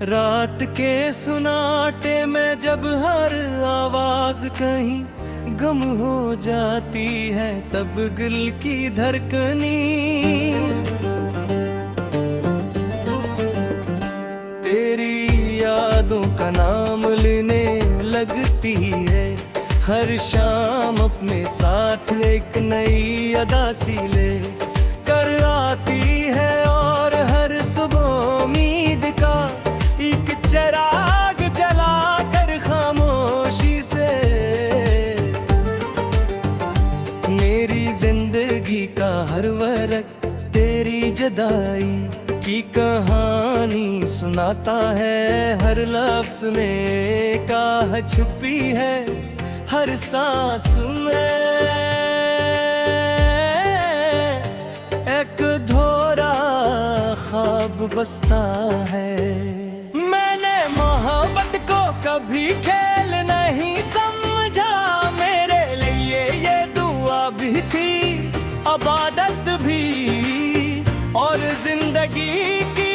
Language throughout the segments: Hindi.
रात के सुनाटे में जब हर आवाज कहीं गम हो जाती है, तब दिल की धड़कनी तेरी यादों का नाम लेने लगती है। हर शाम अपने साथ एक नई अदा सी ले कर आती है, और हर सुबह उम्मीद का एक चिराग जला कर खामोशी से मेरी जिंदगी का हर वर्क तेरी जुदाई की कहानी सुनाता है। हर लफ्ज में काह छुपी है, हर सांस में एक धोरा ख्वाब बसता है। मैंने मोहब्बत को कभी खेल नहीं समझा, मेरे लिए ये दुआ भी थी, इबादत भी, और जिंदगी की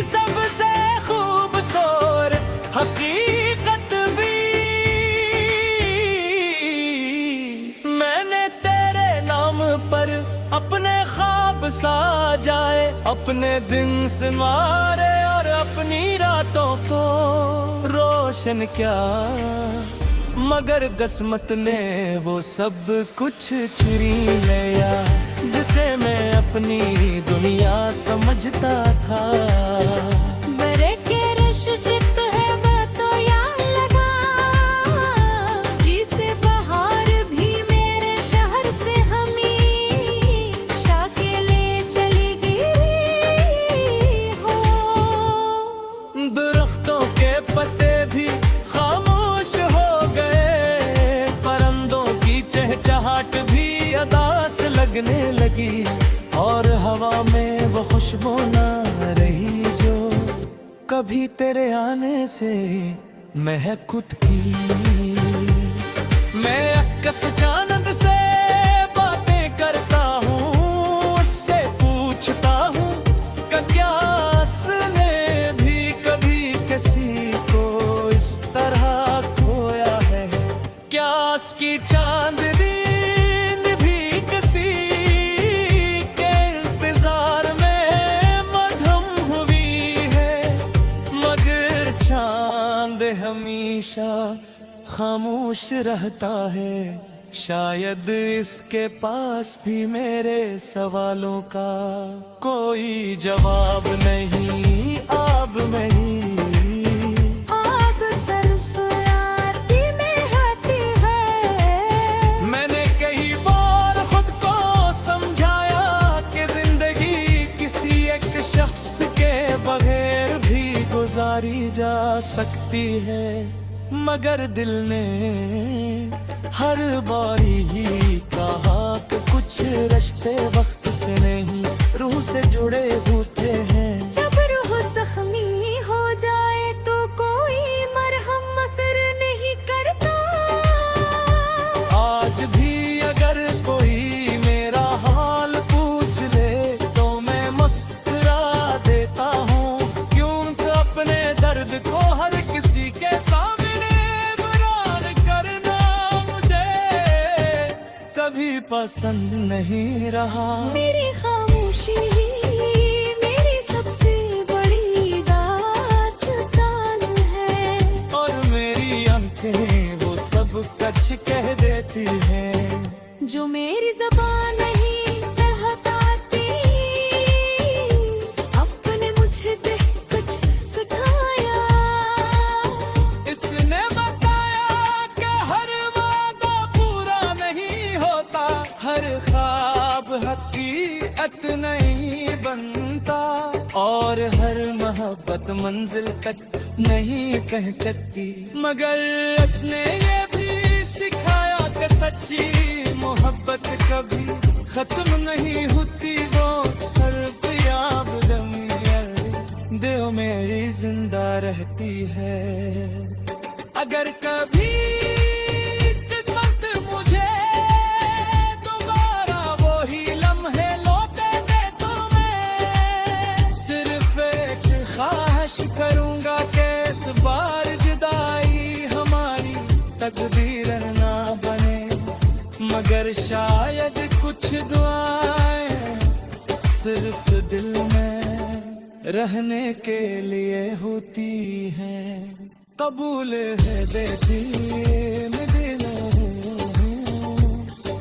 सबसे खूबसूरत हकीकत भी। मैंने तेरे नाम पर अपने ख्वाब सजाए, अपने दिन संवारे और अपनी रातों को रोशन किया, मगर किस्मत ने वो सब कुछ छीन लिया जिसे मैं अपनी दुनिया समझता था। बरे के रश सिर्फ है वो तो याद लगा, जिसे बहार भी मेरे शहर से हमेशा के लिए चली गई हो। दरख्तों के पत्ते भी खामोश हो गए, परिंदों की चहचहाट भी अदास लगने लगी, और हवा में वो खुशबू ना रही जो कभी तेरे आने से महक उठती। मैं अक्स चांद से बातें करता हूँ, उससे पूछता हूँ क्या उसने भी कभी किसी को इस तरह खोया है। क्या उसकी चांदनी हमेशा खामोश रहता है। शायद इसके पास भी मेरे सवालों का कोई जवाब नहीं। अब नहीं आग सिर्फ आती में आती है। मैंने कई बार खुद को समझाया कि जिंदगी किसी एक शख्स के बगैर भी गुजारी जा सकती है, मगर दिल ने हर बारी ही कहा कि कुछ रिश्ते वक्त से नहीं रूह से जुड़े होते हैं। जब रूह जख्मी हो जाए तो कोई मरहम असर नहीं करता। आज भी अगर कोई मेरा हाल पूछ ले तो मैं मुस्कुरा देता हूँ, क्योंकि अपने दर्द को हर किसी के सामने बयान करना मुझे कभी पसंद नहीं रहा। मेरी खामोशी मेरी सबसे बड़ी दास्तान है, और मेरी आंखें वो सब कुछ कह देती हैं जो मेरी ज़बान नहीं कहताती। अपने मुझे देख कुछ सिखाया, इसने बताया कि हर वादा पूरा नहीं होता, हर ख्वाब हकीकत नहीं बनता, और हर मोहब्बत मंजिल तक नहीं पहुंचती। मगर उसने ये भी सिखाया कि सच्ची मोहब्बत कभी खत्म नहीं होती। वो सर्फ याब दिल मेरी जिंदा रहती है। अगर कभी किस्मत मुझे दोबारा वही लम्हे लौटे दे तो मैं सिर्फ एक ख्वाहिश करूंगा तकदीर ना बने, मगर शायद कुछ दुआएं सिर्फ दिल में रहने के लिए होती हैं। कबूल है बेदीन दिल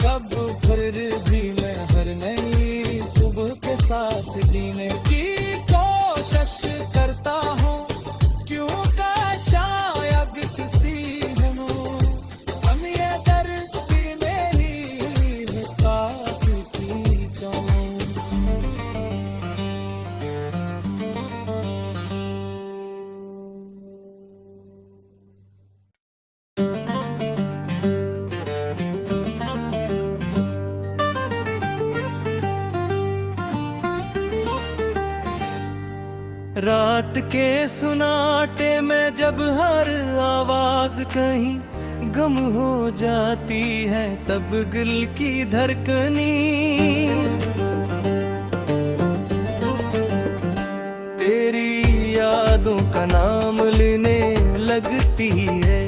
कब फिर भी मैं हर नई सुबह के साथ जीने की कोशिश करता हूँ। क्यों का शायद किसी हम ये दर्द भी मेरी काफी की कम। रात के सुनाटे में जब हर आवाज कहीं गम हो जाती है, तब दिल की धड़कनी तेरी यादों का नाम लेने लगती है।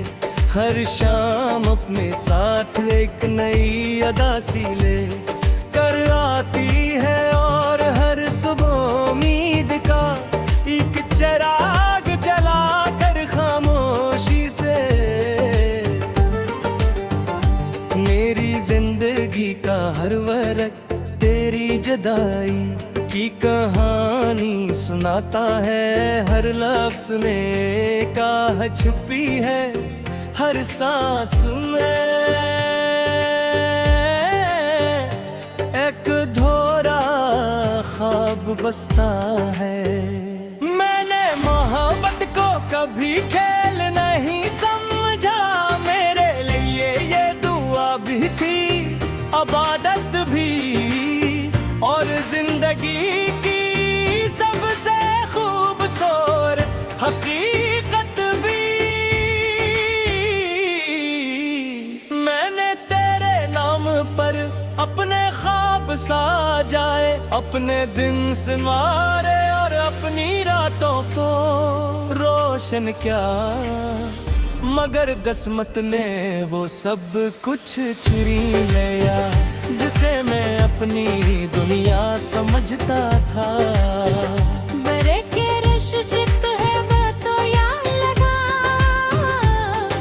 हर शाम अपने साथ एक नई अदा सी ले कर आती है, और हर सुबह उम्मीद का एक चिराग जला कर खामोशी से मेरी जिंदगी का हर वक्त तेरी जुदाई की कहानी सुनाता है। हर लफ्ज में काह छुपी है, हर सांस में एक धोरा ख्वाब बसता है। मोहब्बत को कभी खेल नहीं समझा, मेरे लिए ये दुआ भी थी इबादत भी, और जिंदगी की सबसे खूबसूरत हकीकत भी। मैंने तेरे नाम पर अपने ख्वाब सजाए, अपने दिन संवारे और अपनी रातों को रोशन क्या, मगर किस्मत ने वो सब कुछ चुरी लिया जिसे मैं अपनी दुनिया समझता था। बरे के रश से तो है वो तो याद लगा,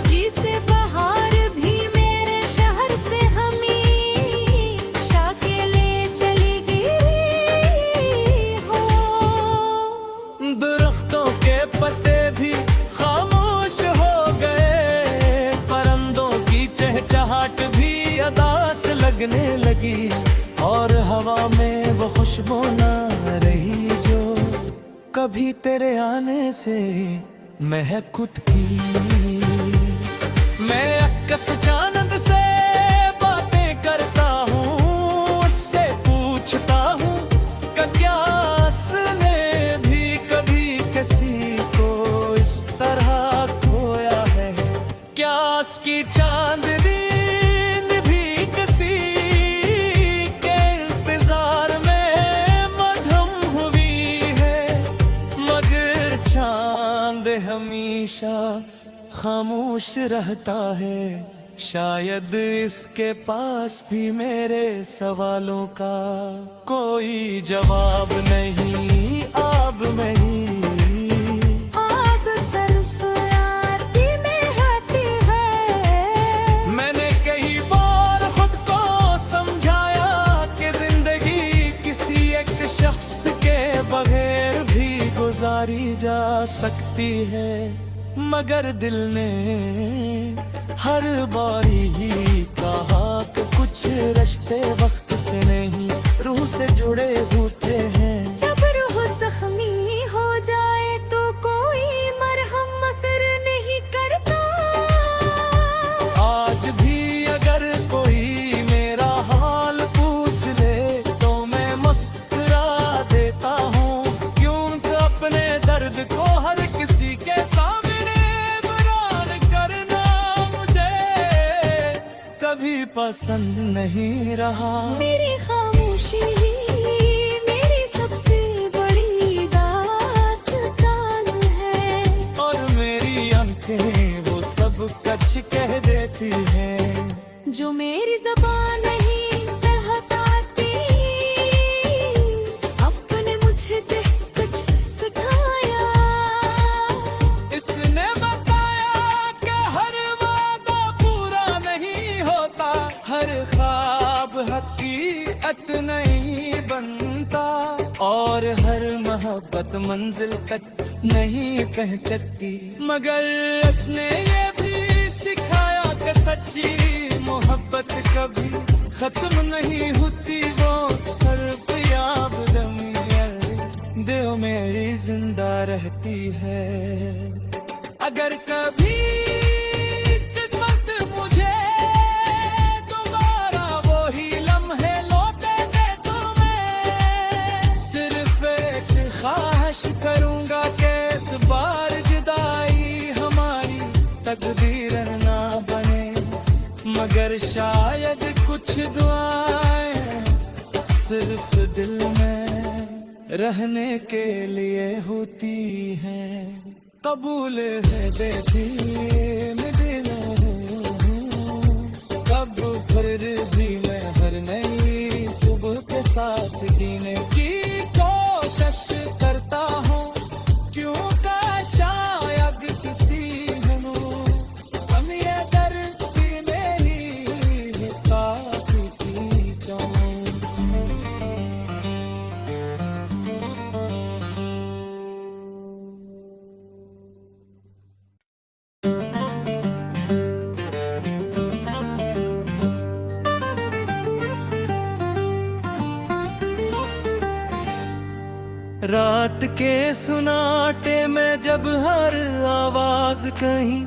जिसे बहार भी मेरे शहर से हमेशा के लिए चली गई हो। दरख्तों के पत्ते भी खामोश हो गए, परिंदों की चहचहाट भी अदास लगने लगी, और हवा में वो खुशबू ना रही जो कभी तेरे आने से महक खुद की। मैं अक्स चांद से बातें करता हूँ, उससे पूछता हूँ क्या उसने भी कभी किसी को इस तरह खोया है। क्या उसकी चांदनी भी किसी के इंतजार में मधुम हुई है, मगर चांद हमेशा खामोश रहता है। शायद इसके पास भी मेरे सवालों का कोई जवाब नहीं। आब में ही आग सिर्फ आती में आती है। मैंने कई बार खुद को समझाया कि जिंदगी किसी एक शख्स के बगैर भी गुजारी जा सकती है, मगर दिल ने हर बारी ही कहा कि कुछ रिश्ते वक्त से नहीं रूह से जुड़े होते हैं। जब रूह जख्मी हो जाए तो कोई मरहम असर नहीं करता। आज भी अगर कोई मेरा हाल पूछ ले तो मैं मुस्कुरा देता हूँ, क्योंकि अपने दर्द को हर किसी के सामने कभी पसंद नहीं रहा। मेरी खामोशी मेरी सबसे बड़ी दास्तान है, और मेरी आंखें वो सब का कुछ कह देती है, जो मेरी ज़बान नहीं कहलाती, अपने मुझे पे कुछ सिखाया। इसने बताया कि हर वादा पूरा नहीं होता, हर ख्वाब हकीकत नहीं बनता, और हर मोहब्बत मंजिल तक नहीं पहुंचती। मगर उसने ये भी सिखाया कि सच्ची मोहब्बत कभी खत्म नहीं होती, वो सर्फ याब दिल मेरी जिंदा रहती है। अगर कभी किस्मत मुझे दोबारा वही लम्हे लौटे दे तो मैं सिर्फ एक ख्वाहिश करूंगा कि इस बार जुदाई हमारी तकदीर ना बने, मगर शायद कुछ दुआएं सिर्फ दिल में रहने के लिए होती हैं। कबूल है बेबी कब फिर भी मैं हर नई सुबह के साथ जीने की कोशिश करता हूँ, क्यों का शायद किसी हम ये दर्द भी मेरी काफी की जाऊं। रात के सुनाटे में जब हर आवाज कहीं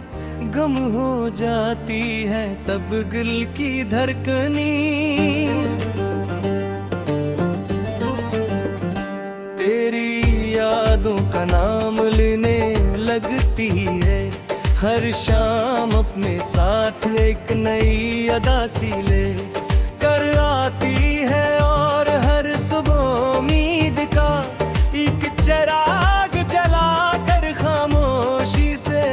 गम हो जाती है, तब दिल की धड़कनी तेरी यादों का नाम लेने लगती है। हर शाम अपने साथ एक नई अदा सी ले कर आती है, और हर सुबह उम्मीद का एक चिराग जला कर खामोशी से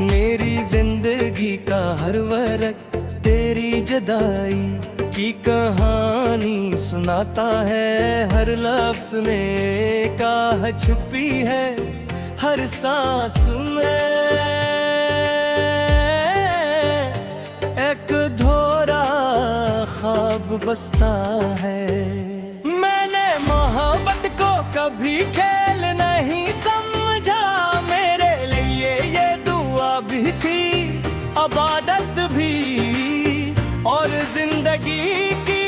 मेरी जिंदगी का हर वर्क तेरी जुदाई की कहानी सुनाता है। हर लफ्ज में काह छुपी है, हर सांस में एक धोरा ख्वाब बसता है। मोहब्बत को कभी खेल नहीं समझा, मेरे लिए ये दुआ भी थी, इबादत भी, और जिंदगी की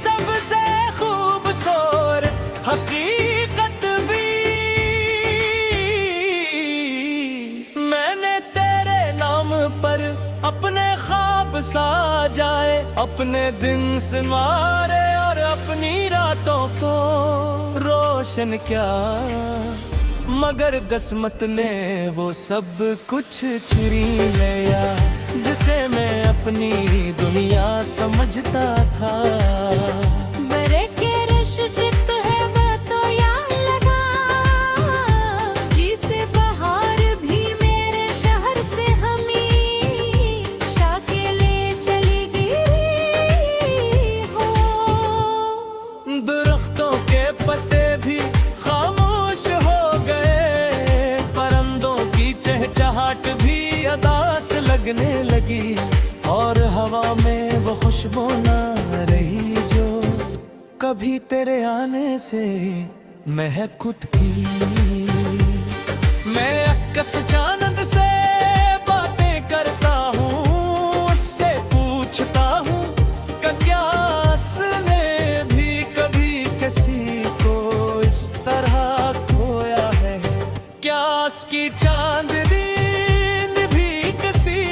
सबसे खूबसूरत हकीकत भी। मैंने तेरे नाम पर अपने ख्वाब सजाए, अपने दिन संवारे और अपनी रातों को रोशन क्या, मगर किस्मत ने वो सब कुछ चुरी लिया जिसे मैं अपनी दुनिया समझता था। बरे के रश से तो है वो तो याद लगा, जिसे बहार भी मेरे शहर से हमेशा के लिए चली गई हो। दरख्तों के पत्ते भी खामोश हो गए, परिंदों की चहचहाट भी अदास लगने लगी, और हवा में वो खुशबू ना रही जो कभी तेरे आने से महक उठती। मैं अक्स चांद से बातें करता हूँ, उससे पूछता हूँ क्या उसने भी कभी किसी को इस तरह खोया है, क्या उसकी चांदनी भी किसी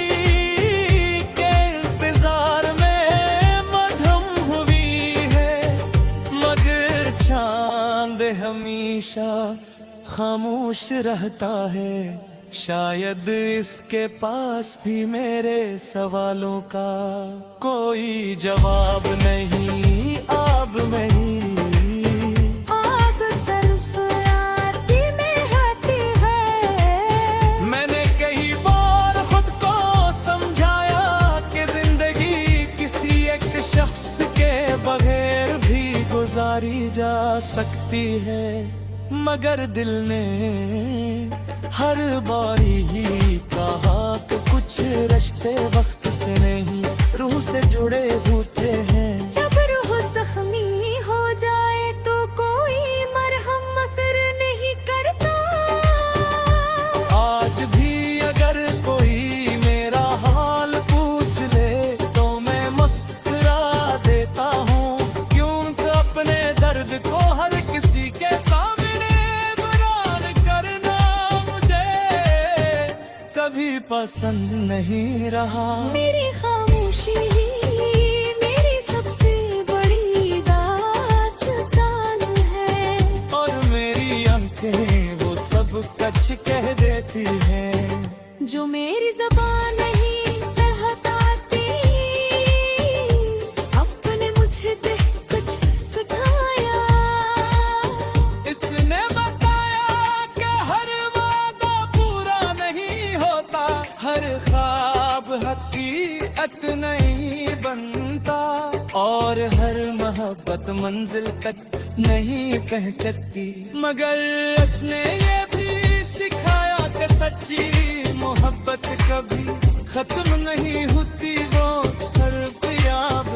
के इंतजार में मधुम हुई है, मगर चांद हमेशा खामोश रहता है। शायद इसके पास भी मेरे सवालों का कोई जवाब नहीं। अब नहीं आग सिर्फ आती में आती है, मैंने गुजारी जा सकती है, मगर दिल ने हर बारी ही कहा कि कुछ रिश्ते वक्त से नहीं रूह से जुड़े होते हैं। जब रूह जख्मी हो जाए तो कोई मरहम असर नहीं करता। आज भी अगर कोई मेरा हाल पूछ ले तो मैं मुस्कुरा देता हूँ, क्योंकि अपने दर्द को हर किसी के सामने बयान करना मुझे कभी पसंद नहीं रहा। मेरी खामोशी मेरी सबसे बड़ी दास्तान है, और मेरी आंखें वो सब कुछ कह देती हैं जो मेरी ज़बान नहीं कहताती। अपने मुझे देख कुछ सिखाया, इसने बताया कि हर वादा पूरा नहीं होता, हर ख्वाब हकीकत नहीं बनता, और हर मोहब्बत मंजिल तक नहीं पहुंचती। मगर उसने ये भी सिखाया कि सच्ची मोहब्बत कभी खत्म नहीं होती, वो सर्फ याब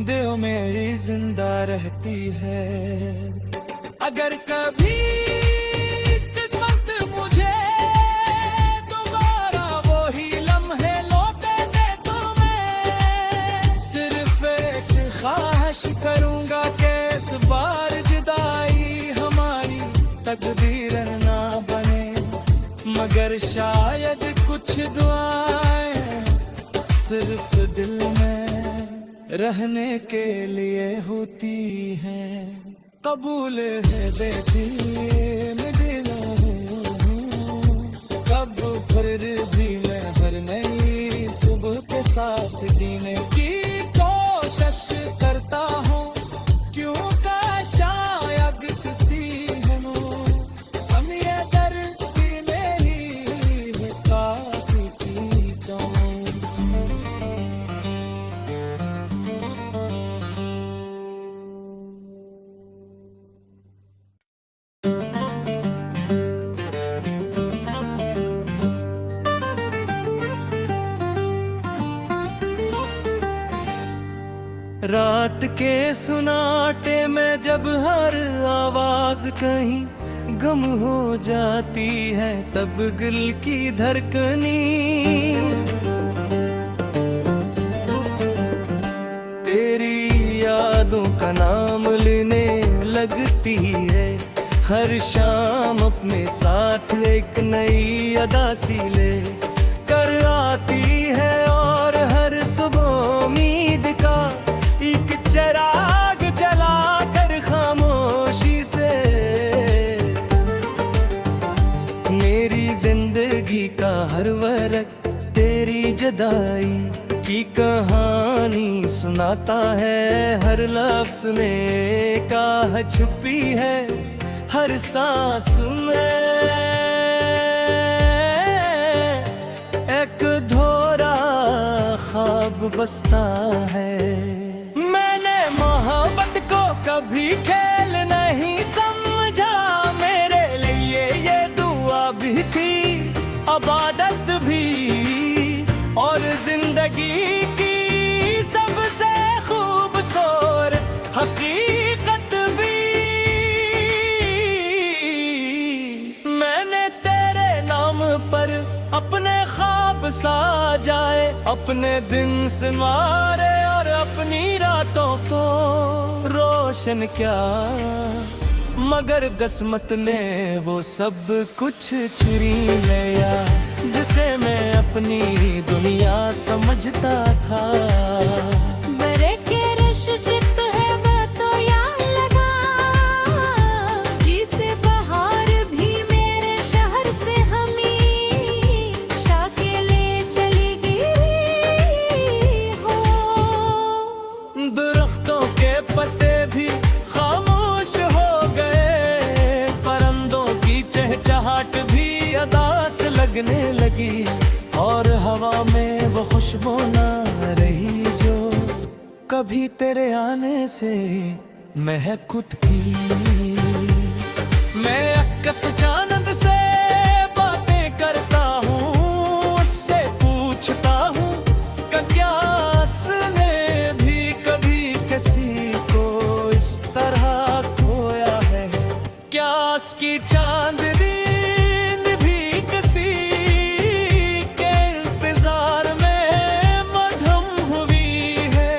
दिल में जिंदा रहती है। अगर कभी किस्मत मुझे दोबारा वही लम्हे लौटे दे तो मैं सिर्फ एक ख्वाहिश करूंगा कि इस बार जुदाई हमारी तकदीर ना बने, मगर शायद कुछ दुआएं सिर्फ दिल में रहने के लिए होती हैं। कबूल है बेटी मिला हूँ, कब फिर भी मैं हर नई सुबह के साथ जीने की कोशिश करता हूँ, क्यों का शायद किसी हम ये दर्द में ही काफी की कौन। रात के सुनाटे में जब हर आवाज कहीं गम हो जाती है, तब दिल की धड़कनी तेरी यादों का नाम लेने लगती है। हर शाम अपने साथ एक नई अदा सी ले कर आती है, और हर सुबह उम्मीद का एक चिराग जला कर खामोशी से मेरी जिंदगी का हर वक्त तेरी जुदाई की कहानी सुनाता है। हर लफ्ज में काह छुपी है, हर सांस में एक धोरा ख्वाब बसता है। मैंने मोहब्बत को कभी खेल नहीं समझा, मेरे लिए ये दुआ भी थी इबादत भी, और जिंदगी की सबसे खूबसूरत हकीकत भी। मैंने तेरे नाम पर अपने ख्वाब सजाए, अपने दिन संवारे और अपनी रातों को रोशन क्या, मगर किस्मत ने वो सब कुछ चुरी लिया जिसे मैं अपनी दुनिया समझता था। बरे के रश से तो है वो तो याद लगा, जिसे बहार भी मेरे शहर से हमेशा के लिए चली गई हो। दरख्तों के पत्ते भी खामोश हो गए, परिंदों की चहचहाट भी अदास लगने लगी, और हवा में वो खुशबू ना रही जो कभी तेरे आने से मैं खुद की। मैं अक्स जानंद से बातें करता हूँ, उससे पूछता हूँ कन्यास ने भी कभी किसी को इस तरह खोया है क्या? उसकी चांदनी भी किसी के इंतजार में मधम हुई है,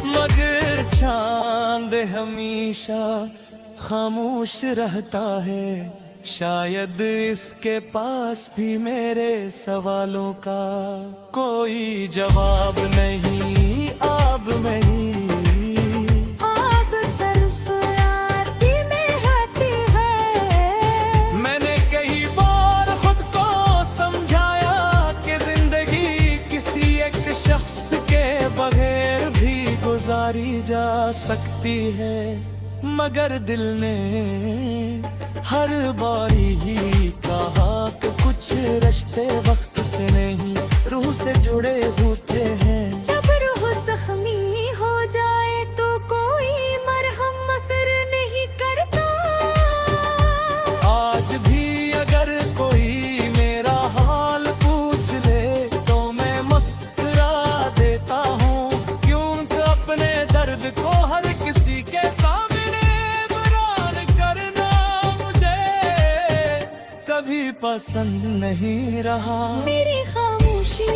मगर चांद हमेशा खामोश रहता है। शायद इसके पास भी मेरे सवालों का कोई जवाब नहीं। अब मैं ही आग सिर्फ आरती में आती है। मैंने कई बार खुद को समझाया कि जिंदगी किसी एक शख्स के बगैर भी गुजारी जा सकती है, मगर दिल ने हर बारी ही कहा कि कुछ रिश्ते वक्त से नहीं रूह से जुड़े होते हैं। जब रूह जख्मी हो जाए तो कोई मरहम असर नहीं करता। आज भी अगर कोई मेरा हाल पूछ ले तो मैं मुस्कुरा देता हूँ, क्योंकि अपने दर्द को हर किसी के सामने कभी पसंद नहीं रहा। मेरी खामोशी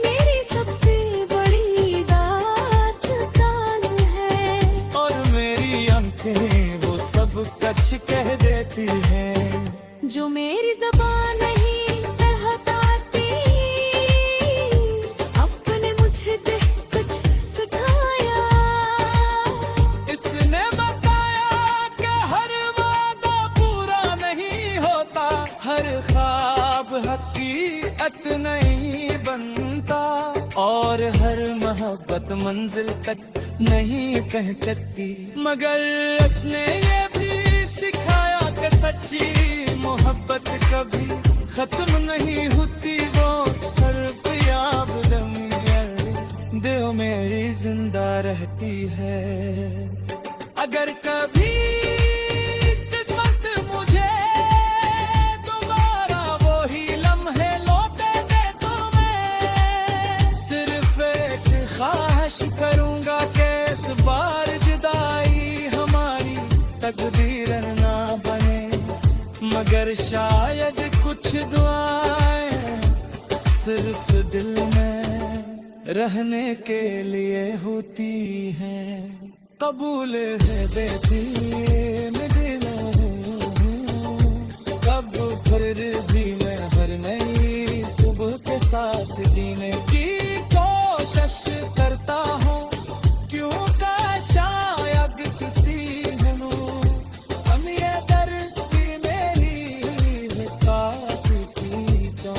मेरी सबसे बड़ी दास्तान है, और मेरी आंखें वो सब कुछ कह देती हैं जो मेरी ज़बान नहीं कहताती। अपने मुझे देख कुछ सिखाया, इसने बताया कि हर वादा पूरा नहीं होता, हर ख्वाब हकीकत नहीं बनता, और हर मोहब्बत मंजिल तक नहीं पहुंचती। मगर उसने ये भी सिखाया कि सच्ची मोहब्बत कभी खत्म नहीं होती, वो सिर्फ याद दिल में जिंदा रहती है। अगर कभी किस्मत मुझे दोबारा वही लम्हे लौटे दे तो मैं सिर्फ एक ख्वाहिश करूंगा कि इस बार जुदाई हमारी तकदीर ना बने, मगर शायद कुछ दुआएं सिर्फ दिल में रहने के लिए होती हैं। कबूल है बेटी कब फिर भी मैं हर नई सुबह के साथ जीने की कोशिश करता हूँ, क्यों का शायद किसी हम ये दर्द भी मेरी है काफी तो।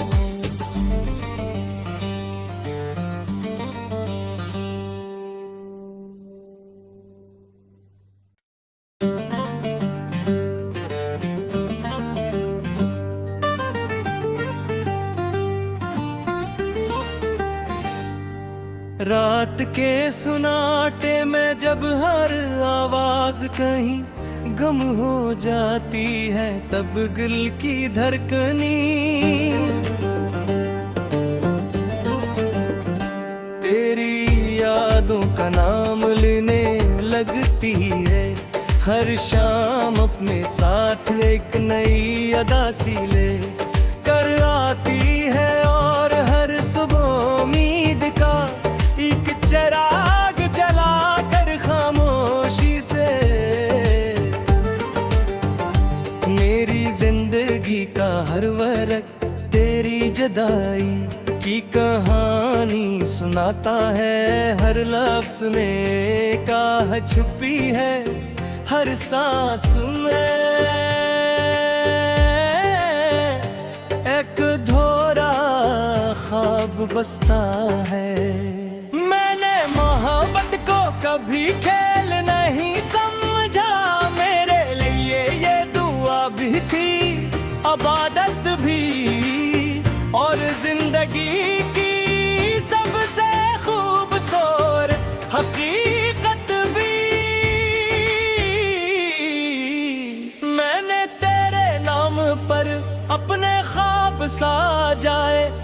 रात के सुनाटे में जब हर आवाज कहीं गम हो जाती है, तब दिल की धड़कनी तेरी यादों का नाम लेने लगती है। हर शाम अपने साथ एक नई अदा सी ले कर आती है, और हर सुबह उम्मीद का एक चिराग जला कर खामोशी से मेरी जिंदगी का हर वर्क तेरी जुदाई की कहानी सुनाता है। हर लफ्ज में काह छुपी है, हर सांस में एक धोरा ख्वाब बसता है। मैंने मोहब्बत को कभी खेल नहीं समझा, मेरे लिए ये दुआ भी थी, इबादत भी, और जिंदगी की सबसे खूबसूरत हकीकत भी।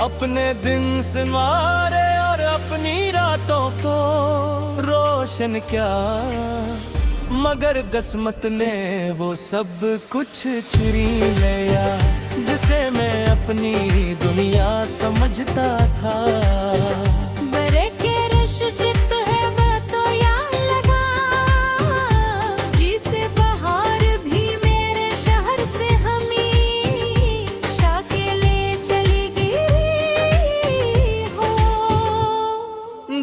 अपने दिन संवारे और अपनी रातों को रोशन क्या, मगर किस्मत ने वो सब कुछ छीन लिया जिसे मैं अपनी दुनिया समझता था। बरे के रश से तो है वो तो यार लगा, जिसे बाहर भी मेरे शहर से हमेशा के ले चली गई हो।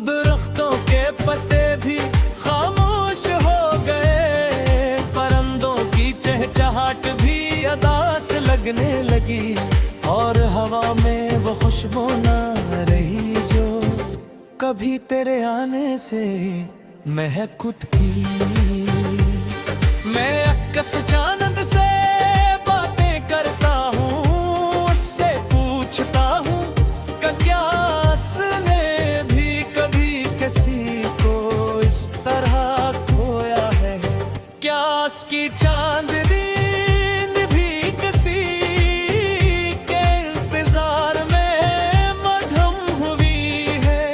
दरख्तों के पत्ते भी खामोश हो गए, परिंदों की चहचहाट भी अदास लगने लगी, और हवा में वो खुशबू न रही जो कभी तेरे आने से महक उठती। मैं अक्स चांद से बातें करता हूँ, उससे पूछता हूँ क्या उसने भी कभी किसी को इस तरह खोया है, क्या उसकी चांदनी भी किसी के इंतजार में मधम हुई है,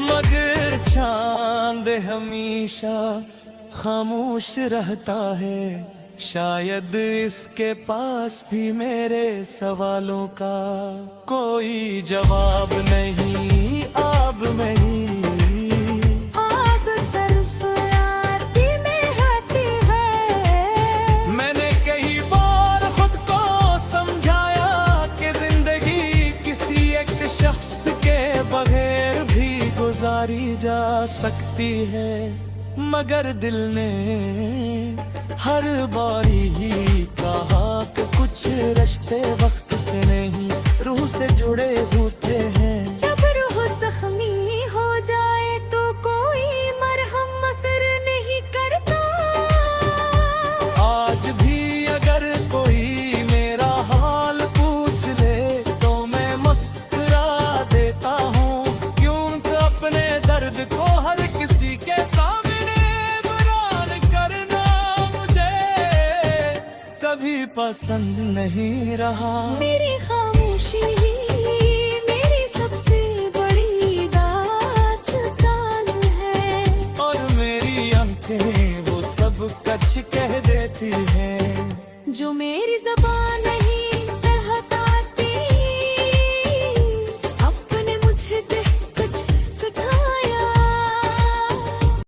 मगर चांद हमेशा खामोश रहता है। शायद इसके पास भी मेरे सवालों का कोई जवाब नहीं। आब में ही आग सिर्फ आती में आती है। मैंने कई बार खुद को समझाया कि जिंदगी किसी एक शख्स के बगैर भी गुजारी जा सकती है, मगर दिल ने हर बारी ही कहा कि कुछ रिश्ते वक्त से नहीं रूह से जुड़े होते हैं। जब रूह जख्मी हो जाए तो कोई मरहम असर नहीं करता। आज भी अगर कोई मेरा हाल पूछ ले तो मैं मुस्कुरा देता हूँ, क्योंकि अपने दर्द को हर किसी के सामने बयान करना मुझे कभी पसंद नहीं रहा। मेरी खामोशी मेरी सबसे बड़ी दास्तान है, और मेरी आंखें वो सब कच कह देती हैं जो मेरी ज़बान नहीं कहताती। अपने मुझे